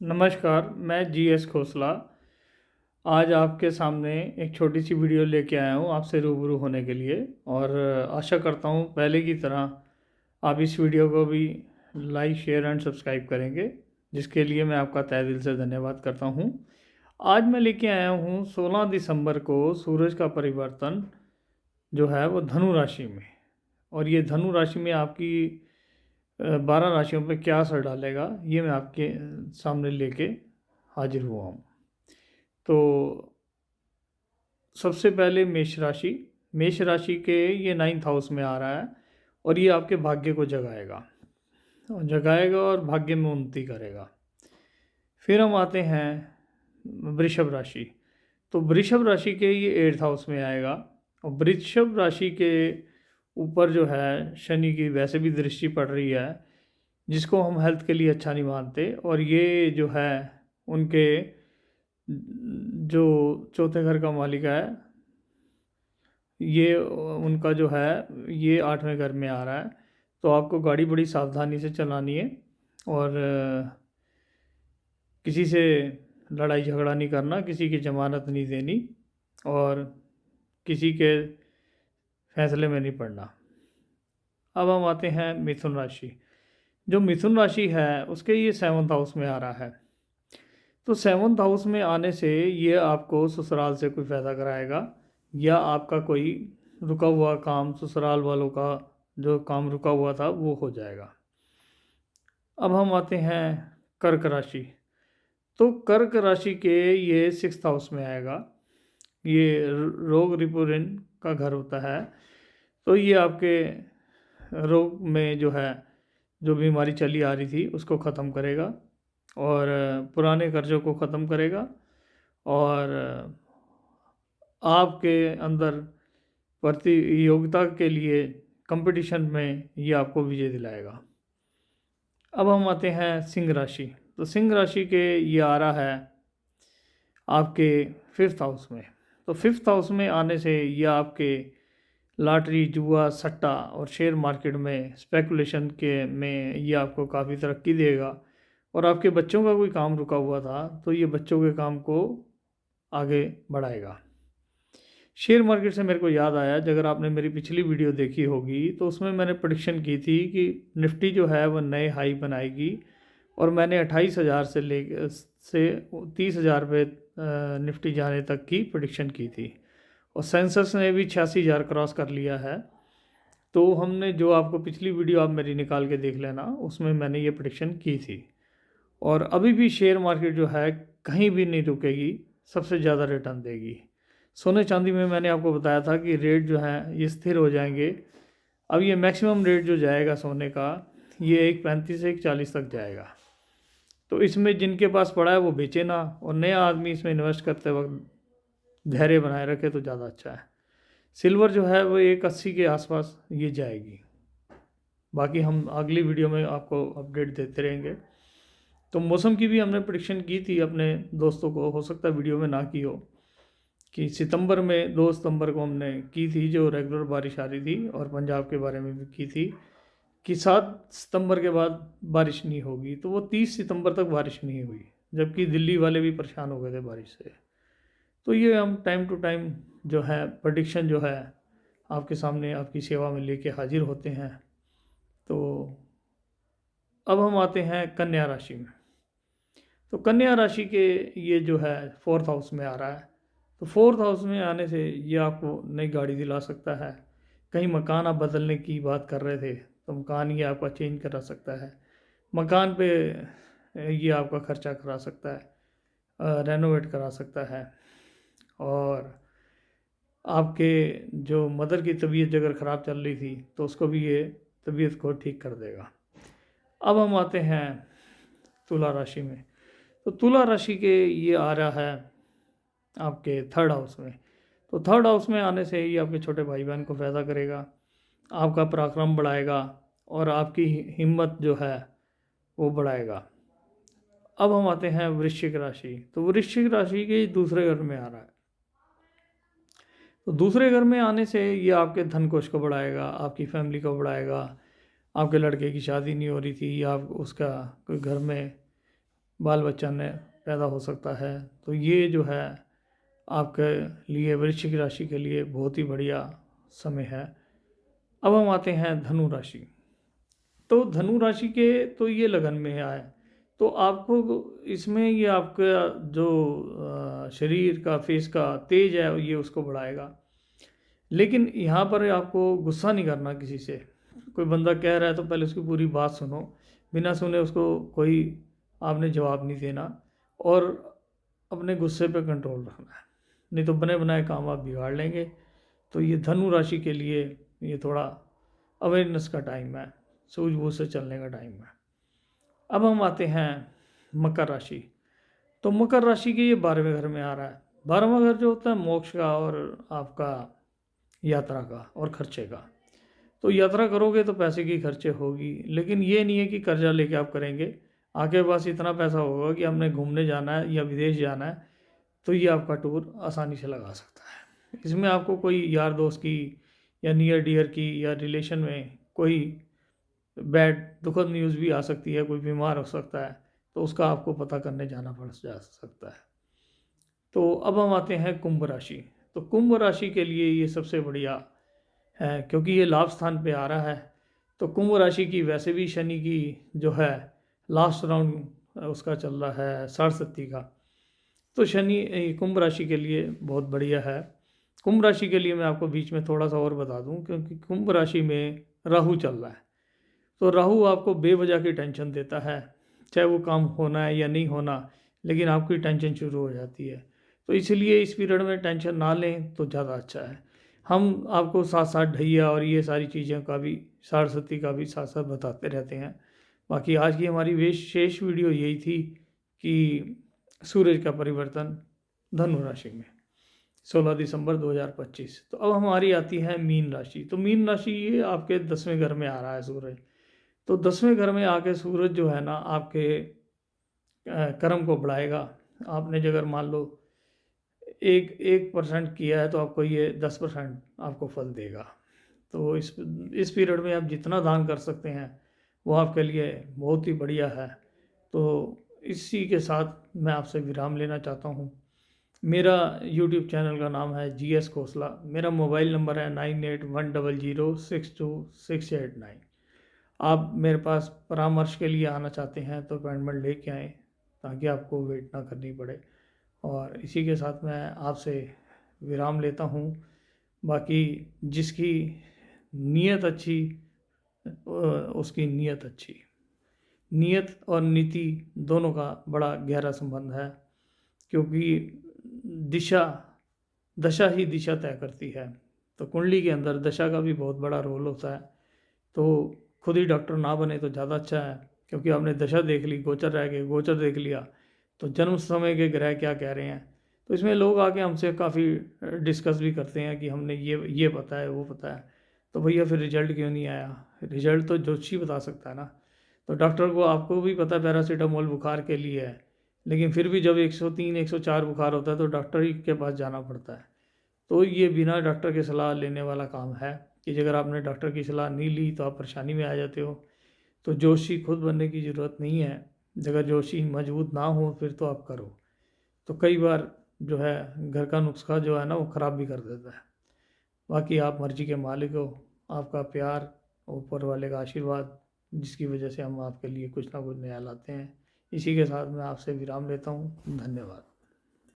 नमस्कार, मैं जीएस खोसला। आज आपके सामने एक छोटी सी वीडियो लेके आया हूँ आपसे रूबरू होने के लिए। और आशा करता हूँ पहले की तरह आप इस वीडियो को भी लाइक, शेयर एंड सब्सक्राइब करेंगे, जिसके लिए मैं आपका तहे दिल से धन्यवाद करता हूँ। आज मैं लेके आया हूँ 16 दिसंबर को सूरज का परिवर्तन जो है वो धनु राशि में। और ये धनु राशि में आपकी 12 राशियों पे क्या असर डालेगा, ये मैं आपके सामने लेके हाजिर हुआ हूँ। तो सबसे पहले मेष राशि के ये 9th हाउस में आ रहा है और ये आपके भाग्य को जगाएगा और भाग्य में उन्नति करेगा। फिर हम आते हैं वृषभ राशि। तो वृषभ राशि के ये 8th हाउस में आएगा और वृषभ राशि के ऊपर जो है शनि की वैसे भी दृष्टि पड़ रही है, जिसको हम हेल्थ के लिए अच्छा नहीं मानते। और ये जो है उनके जो चौथे घर का मालिक है, ये उनका जो है ये 8वें घर में आ रहा है। तो आपको गाड़ी बड़ी सावधानी से चलानी है और किसी से लड़ाई झगड़ा नहीं करना, किसी की ज़मानत नहीं देनी और किसी के फैसले में नहीं पड़ना। अब हम आते हैं मिथुन राशि। जो मिथुन राशि है उसके ये 7th हाउस में आ रहा है। तो 7th हाउस में आने से ये आपको ससुराल से कोई फ़ायदा कराएगा या आपका कोई रुका हुआ काम, ससुराल वालों का जो काम रुका हुआ था वो हो जाएगा। अब हम आते हैं कर्क राशि। तो कर्क राशि के ये 6th हाउस में आएगा। ये रोग रिपुरन का घर होता है। तो ये आपके रोग में जो है जो बीमारी चली आ रही थी उसको ख़त्म करेगा और पुराने कर्जों को ख़त्म करेगा और आपके अंदर प्रतियोगिता के लिए कंपटीशन में ये आपको विजय दिलाएगा। अब हम आते हैं सिंह राशि। तो सिंह राशि के ये आ रहा है आपके 5th हाउस में। तो 5th हाउस में आने से ये आपके लॉटरी, जुआ, सट्टा और शेयर मार्केट में स्पेकुलेशन के में ये आपको काफ़ी तरक्की देगा। और आपके बच्चों का कोई काम रुका हुआ था तो ये बच्चों के काम को आगे बढ़ाएगा। शेयर मार्केट से मेरे को याद आया, अगर आपने मेरी पिछली वीडियो देखी होगी तो उसमें मैंने प्रेडिक्शन की थी कि निफ्टी जो है वह नए हाई बनाएगी और मैंने 28,000 से 30,000 पे निफ्टी जाने तक की प्रेडिक्शन की थी। और सेंसस ने भी 86,000 क्रॉस कर लिया है। तो हमने जो आपको पिछली वीडियो आप मेरी निकाल के देख लेना, उसमें मैंने ये प्रेडिक्शन की थी। और अभी भी शेयर मार्केट जो है कहीं भी नहीं रुकेगी, सबसे ज़्यादा रिटर्न देगी। सोने चांदी में मैंने आपको बताया था कि रेट जो है ये स्थिर हो जाएंगे। अब ये मैक्सिमम रेट जो जाएगा सोने का ये 1.35 से 1.40 तक जाएगा। तो इसमें जिनके पास पड़ा है वो बेचे ना, और नया आदमी इसमें इन्वेस्ट करते वक्त धैर्य बनाए रखे तो ज़्यादा अच्छा है। सिल्वर जो है वो 1.80 के आसपास ये जाएगी। बाकी हम अगली वीडियो में आपको अपडेट देते रहेंगे। तो मौसम की भी हमने प्रेडिक्शन की थी अपने दोस्तों को, हो सकता है वीडियो में ना की हो, कि सितंबर में 2 सितंबर को हमने की थी जो रेगुलर बारिश आ रही थी, और पंजाब के बारे में भी की थी कि 7 सितंबर के बाद बारिश नहीं होगी। तो वो 30 सितंबर तक बारिश नहीं हुई, जबकि दिल्ली वाले भी परेशान हो गए थे बारिश से। तो ये हम टाइम टू टाइम जो है प्रेडिक्शन जो है आपके सामने आपकी सेवा में लेके हाजिर होते हैं। तो अब हम आते हैं कन्या राशि में। तो कन्या राशि के ये जो है 4th हाउस में आ रहा है। तो 4th हाउस में आने से ये आपको नई गाड़ी दिला सकता है। कहीं मकान आप बदलने की बात कर रहे थे तो मकान ये आपका चेंज करा सकता है। मकान पे ये आपका खर्चा करा सकता है, रेनोवेट करा सकता है। और आपके जो मदर की तबीयत अगर ख़राब चल रही थी तो उसको भी ये तबीयत को ठीक कर देगा। अब हम आते हैं तुला राशि में। तो तुला राशि के ये आ रहा है आपके 3rd हाउस में। तो 3rd हाउस में आने से ये आपके छोटे भाई बहन को फ़ायदा करेगा, आपका पराक्रम बढ़ाएगा और आपकी हिम्मत जो है वो बढ़ाएगा। अब हम आते हैं वृश्चिक राशि। तो वृश्चिक राशि के दूसरे घर में आ रहा है। तो दूसरे घर में आने से ये आपके धन कोष को बढ़ाएगा, आपकी फैमिली को बढ़ाएगा। आपके लड़के की शादी नहीं हो रही थी या आप उसका कोई घर में बाल बच्चा ने पैदा हो सकता है। तो ये जो है आपके लिए वृश्चिक राशि के लिए बहुत ही बढ़िया समय है। अब हम आते हैं धनु राशि। तो धनु राशि के तो ये लगन में आए, तो आपको इसमें ये आपका जो शरीर का फेस का तेज है ये उसको बढ़ाएगा। लेकिन यहाँ पर आपको गुस्सा नहीं करना किसी से। कोई बंदा कह रहा है तो पहले उसकी पूरी बात सुनो, बिना सुने उसको कोई आपने जवाब नहीं देना, और अपने गुस्से पे कंट्रोल रखना है, नहीं तो बने बनाए काम आप बिगाड़ लेंगे। तो ये धनु राशि के लिए ये थोड़ा अवेयरनेस का टाइम है, सूझबूझ से चलने का टाइम है। अब हम आते हैं मकर राशि। तो मकर राशि के ये 12वें घर में आ रहा है। 12वां घर जो होता है मोक्ष का और आपका यात्रा का और खर्चे का। तो यात्रा करोगे तो पैसे की खर्चे होगी, लेकिन ये नहीं है कि कर्जा लेके आप करेंगे। आपके पास इतना पैसा होगा कि आपने घूमने जाना है या विदेश जाना है तो ये आपका टूर आसानी से लगा सकता है। इसमें आपको कोई यार दोस्त की या नियर डियर की या रिलेशन में कोई बैड दुखद न्यूज़ भी आ सकती है, कोई बीमार हो सकता है, तो उसका आपको पता करने जाना पड़ जा सकता है। तो अब हम आते हैं कुंभ राशि। तो कुंभ राशि के लिए ये सबसे बढ़िया है क्योंकि ये लाभ स्थान पे आ रहा है। तो कुंभ राशि की वैसे भी शनि की जो है लास्ट राउंड उसका चल रहा है सरस्वती का, तो शनि कुंभ राशि के लिए बहुत बढ़िया है। कुंभ राशि के लिए मैं आपको बीच में थोड़ा सा और बता दूं, क्योंकि कुंभ राशि में राहु चल रहा है। तो राहु आपको बेवजह की टेंशन देता है, चाहे वो काम होना है या नहीं होना, लेकिन आपकी टेंशन शुरू हो जाती है। तो इसलिए इस पीरियड में टेंशन ना लें तो ज़्यादा अच्छा है। हम आपको साथ साथ ढैया और ये सारी चीज़ों का भी, सरस्वती का भी साथ साथ बताते रहते हैं। बाकी आज की हमारी विशेष वीडियो यही थी कि सूरज का परिवर्तन धनु राशि में 16 दिसंबर 2025। तो अब हमारी आती है मीन राशि। तो मीन राशि ये आपके 10वें घर में आ रहा है सूरज। तो 10वें घर में आके सूरज जो है ना आपके कर्म को बढ़ाएगा। आपने अगर मान लो 1% किया है तो आपको ये 10% आपको फल देगा। तो इस पीरियड में आप जितना दान कर सकते हैं वो आपके लिए बहुत ही बढ़िया है। तो इसी के साथ मैं आपसे विराम लेना चाहता हूँ। मेरा यूट्यूब चैनल का नाम है GS खोसला। मेरा मोबाइल नंबर है 9810062689। आप मेरे पास परामर्श के लिए आना चाहते हैं तो अपॉइंटमेंट लेके आएँ ताकि आपको वेट ना करनी पड़े। और इसी के साथ मैं आपसे विराम लेता हूँ। बाकी जिसकी नीयत अच्छी उसकी नीयत अच्छी। नीयत और नीति दोनों का बड़ा गहरा संबंध है, क्योंकि दशा ही दिशा तय करती है। तो कुंडली के अंदर दशा का भी बहुत बड़ा रोल होता है। तो खुद ही डॉक्टर ना बने तो ज़्यादा अच्छा है, क्योंकि आपने दशा देख ली, गोचर रह गए, गोचर देख लिया तो जन्म समय के ग्रह क्या कह रहे हैं। तो इसमें लोग आके हमसे काफ़ी डिस्कस भी करते हैं कि हमने ये पता है वो पता है। तो भैया फिर रिजल्ट क्यों नहीं आया? रिजल्ट तो ज्योतिषी बता सकता है ना। तो डॉक्टर को, आपको भी पता है पैरासीटामोल बुखार के लिए है, लेकिन फिर भी जब 103 104 बुखार होता है तो डॉक्टर ही के पास जाना पड़ता है। तो ये बिना डॉक्टर की सलाह लेने वाला काम है कि अगर आपने डॉक्टर की सलाह नहीं ली तो आप परेशानी में आ जाते हो। तो जोशी खुद बनने की ज़रूरत नहीं है। अगर जोशी मजबूत ना हो फिर तो आप करो। तो कई बार जो है घर का नुस्खा जो है ना वो ख़राब भी कर देता है। बाकी आप मर्जी के मालिक हो। आपका प्यार, ऊपर वाले का आशीर्वाद, जिसकी वजह से हम आपके लिए कुछ ना कुछ नया लाते हैं। इसी के साथ मैं आपसे विराम लेता हूँ। धन्यवाद।